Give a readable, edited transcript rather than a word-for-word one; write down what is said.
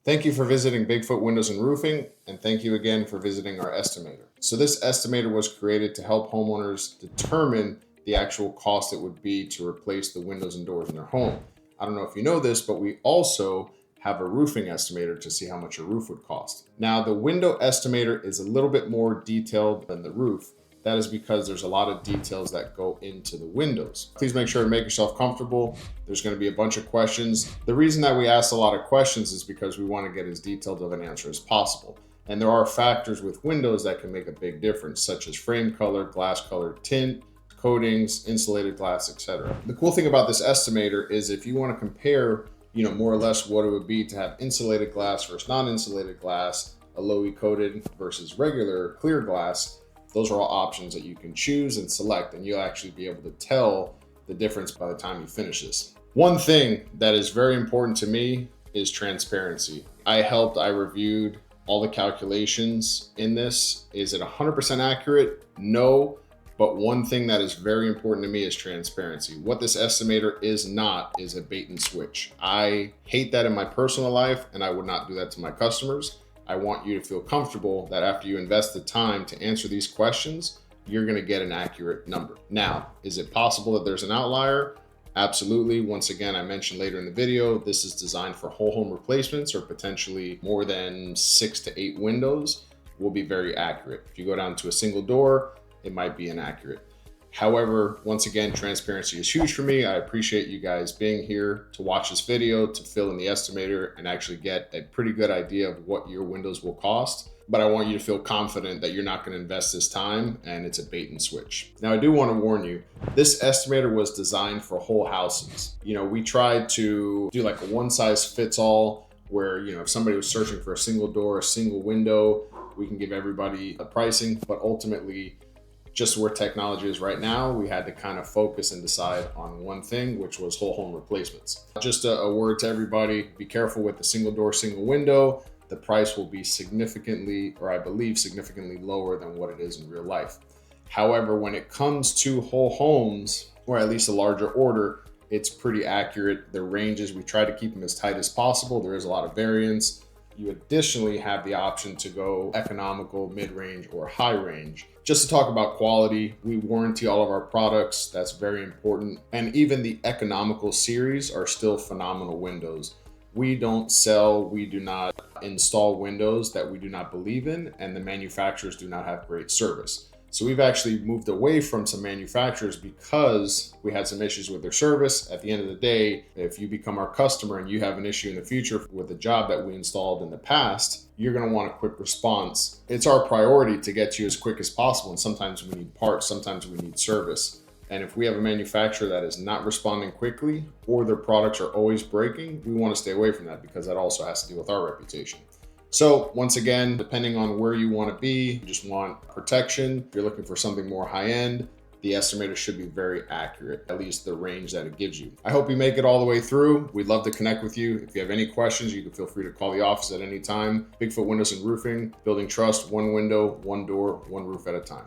Thank you for visiting Bigfoot Windows and Roofing, and thank you again for visiting our estimator. So this estimator was created to help homeowners determine the actual cost it would be to replace the windows and doors in their home. I don't know if you know this, but we also have a roofing estimator to see how much a roof would cost. Now, the window estimator is a little bit more detailed than the roof. That is because there's a lot of details that go into the windows. Please make sure to make yourself comfortable. There's going to be a bunch of questions. The reason that we ask a lot of questions is because we want to get as detailed of an answer as possible. And there are factors with windows that can make a big difference, such as frame color, glass color, tint, coatings, insulated glass, etc. The cool thing about this estimator is if you want to compare, more or less what it would be to have insulated glass versus non-insulated glass, a low-E coated versus regular clear glass, those are all options that you can choose and select, and you'll actually be able to tell the difference by the time you finish this. One thing that is very important to me is transparency. I reviewed all the calculations in this. Is it 100% accurate? No. But one thing that is very important to me is transparency. What this estimator is not is a bait and switch. I hate that in my personal life, and I would not do that to my customers. I want you to feel comfortable that after you invest the time to answer these questions, you're going to get an accurate number. Now, is it possible that there's an outlier? Absolutely. Once again, I mentioned later in the video, this is designed for whole home replacements or potentially more than 6 to 8 windows will be very accurate. If you go down to a single door, it might be inaccurate. However, once again, transparency is huge for me. I appreciate you guys being here to watch this video, to fill in the estimator and actually get a pretty good idea of what your windows will cost. But I want you to feel confident that you're not going to invest this time and it's a bait and switch. Now, I do want to warn you, this estimator was designed for whole houses. We tried to do like a one size fits all where, if somebody was searching for a single door, a single window, we can give everybody a pricing, but ultimately, just where technology is right now, we had to kind of focus and decide on one thing, which was whole home replacements. Just a word to everybody, be careful with the single door, single window. The price will be significantly, or I believe significantly lower than what it is in real life. However, when it comes to whole homes, or at least a larger order, it's pretty accurate. The ranges, we try to keep them as tight as possible. There is a lot of variance. You additionally have the option to go economical, mid-range, or high range. Just to talk about quality, we warranty all of our products. That's very important. And even the economical series are still phenomenal windows. We don't sell, we do not install windows that we do not believe in, and the manufacturers do not have great service. So we've actually moved away from some manufacturers because we had some issues with their service. At the end of the day, if you become our customer and you have an issue in the future with a job that we installed in the past, you're going to want a quick response. It's our priority to get to you as quick as possible. And sometimes we need parts, sometimes we need service. And if we have a manufacturer that is not responding quickly or their products are always breaking, we want to stay away from that because that also has to do with our reputation. So once again, depending on where you want to be, you just want protection. If you're looking for something more high end, the estimator should be very accurate, at least the range that it gives you. I hope you make it all the way through. We'd love to connect with you. If you have any questions, you can feel free to call the office at any time. Bigfoot Windows and Roofing, building trust, one window, one door, one roof at a time.